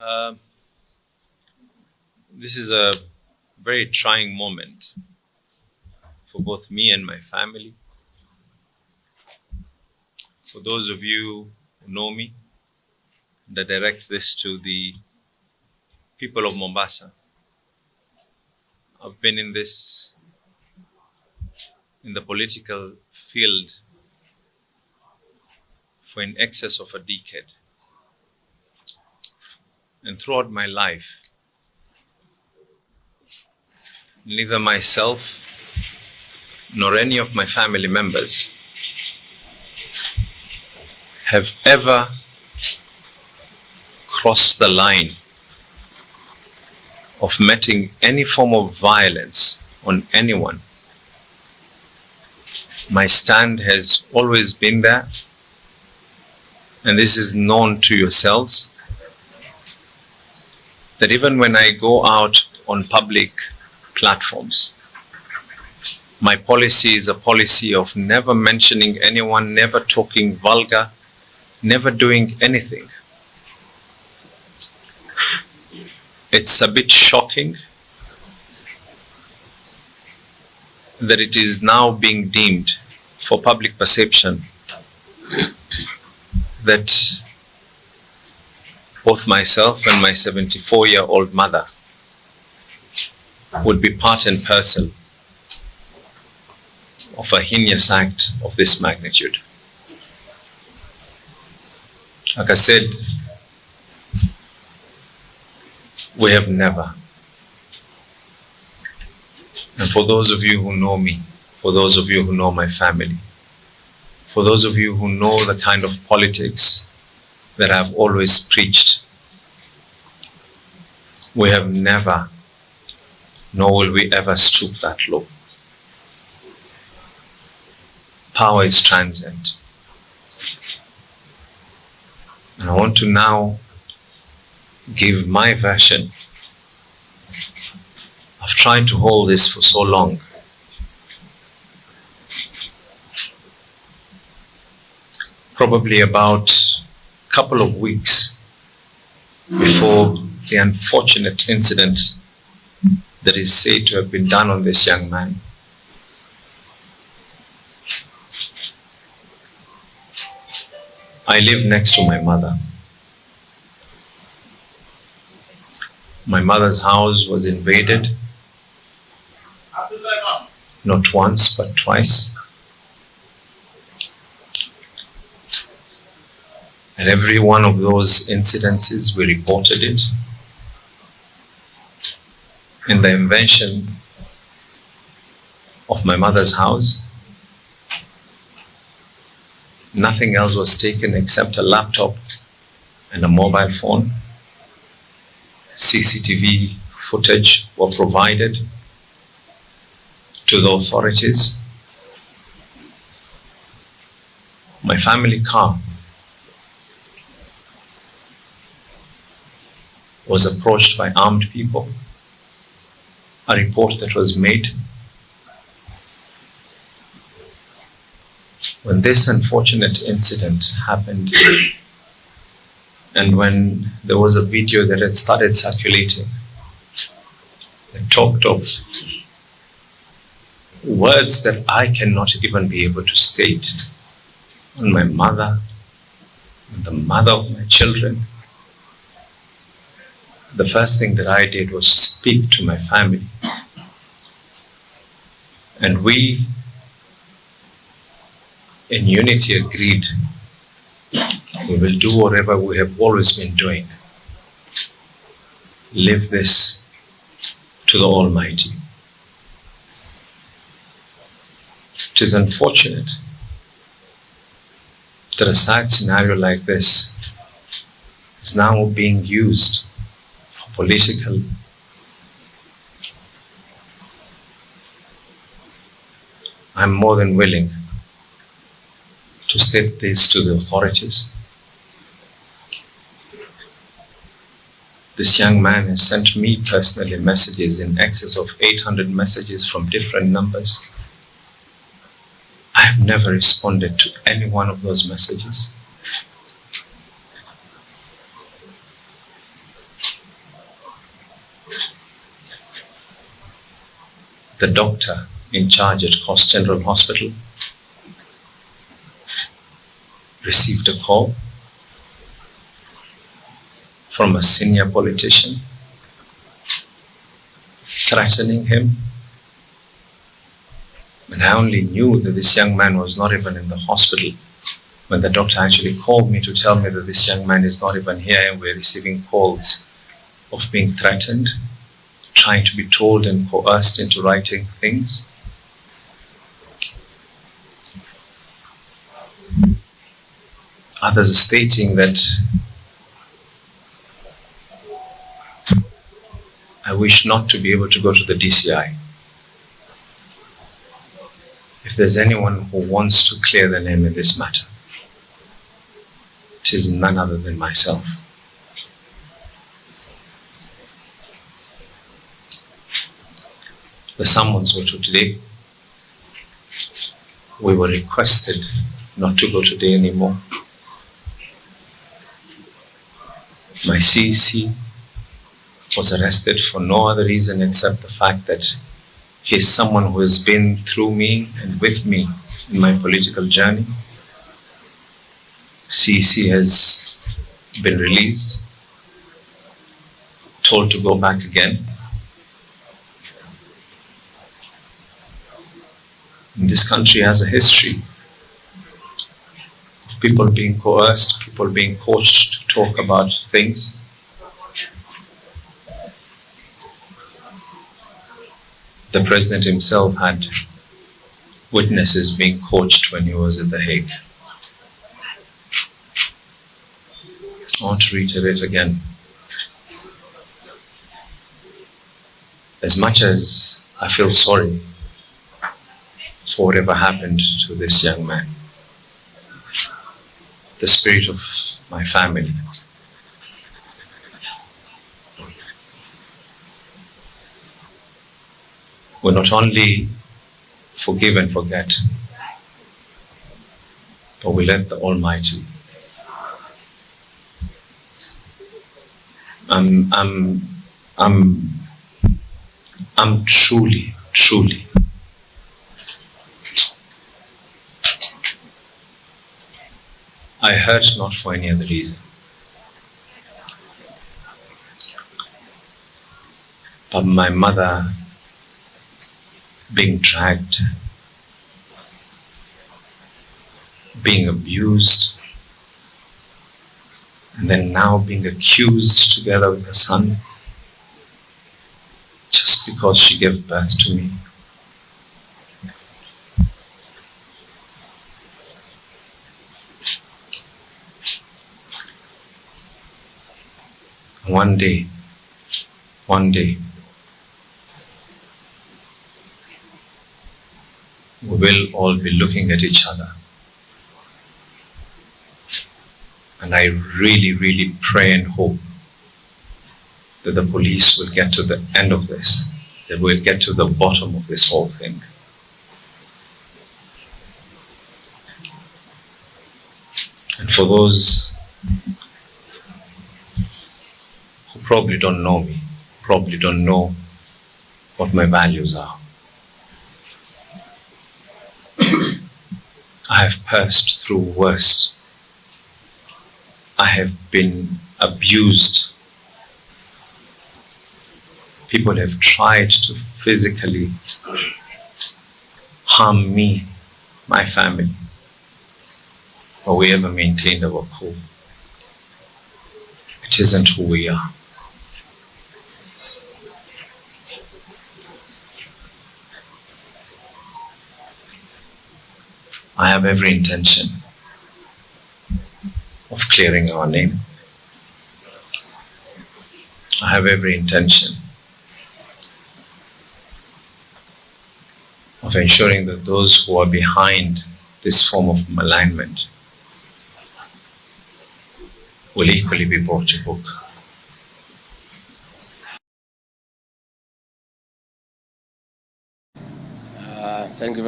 Um this is a very trying moment for both me and my family. For those of you who know me, and I direct this to the people of Mombasa. I've been in the political field for in excess of a decade. And throughout my life, neither myself nor any of my family members have ever crossed the line of meting any form of violence on anyone. My stand has always been there, and this is known to yourselves, that even when I go out on public platforms, my policy is a policy of never mentioning anyone, never talking vulgar, never doing anything. It's a bit shocking that it is now being deemed for public perception that both myself and my 74-year-old mother would be part and parcel of a heinous act of this magnitude. Like I said, we have never. And for those of you who know me, for those of you who know my family, for those of you who know the kind of politics that I've always preached, we have never, nor will we ever stoop that low. Power is transient. And I want to now give my version of trying to hold this for so long. Probably about a couple of weeks before the unfortunate incident that is said to have been done on this young man. I live next to my mother. My mother's house was invaded, not once but twice. And every one of those incidences, we reported it. In the invention of my mother's house, nothing else was taken except a laptop and a mobile phone. CCTV footage were provided to the authorities. My family car was approached by armed people. A report that was made. When this unfortunate incident happened, and when there was a video that had started circulating that talked of words that I cannot even be able to state on my mother and the mother of my children, the first thing that I did was speak to my family. And we, in unity, agreed we will do whatever we have always been doing. Leave this to the Almighty. It is unfortunate that a sad scenario like this is now being used for political. I'm more than willing to state this to the authorities. This young man has sent me personally messages in excess of 800 messages from different numbers. I have never responded to any one of those messages. the doctor in charge at Coast General Hospital received a call from a senior politician threatening him. And I only knew that this young man was not even in the hospital when the doctor actually called me to tell me that this young man is not even here, and we're receiving calls of being threatened, trying to be told and coerced into writing things. Others are stating that I wish not to be able to go to the DCI. If there's anyone who wants to clear the name in this matter, it is none other than myself. The summons were to today. We were requested not to go today anymore. My CEC was arrested for no other reason except the fact that he's someone who has been through me and with me in my political journey. CEC has been released, told to go back again. And this country has a history of people being coerced, people being coached to talk about things. The president himself had witnesses being coached when he was at The Hague. I want to reiterate again. As much as I feel sorry for whatever happened to this young man, the spirit of my family, will not only forgive and forget, but we let the Almighty. I'm truly, I hurt not for any other reason, but my mother being dragged, being abused, and then now being accused together with her son, just because she gave birth to me. One day, we will all be looking at each other. And I really pray and hope that the police will get to the end of this, that we'll get to the bottom of this whole thing. And for those who probably don't know me, probably don't know what my values are, I have passed through worse. I have been abused. People have tried to physically harm me, my family, but we ever maintained our cool. It isn't who we are. I have every intention of clearing our name. I have every intention of ensuring that those who are behind this form of malignment will equally be brought to book. Thank you.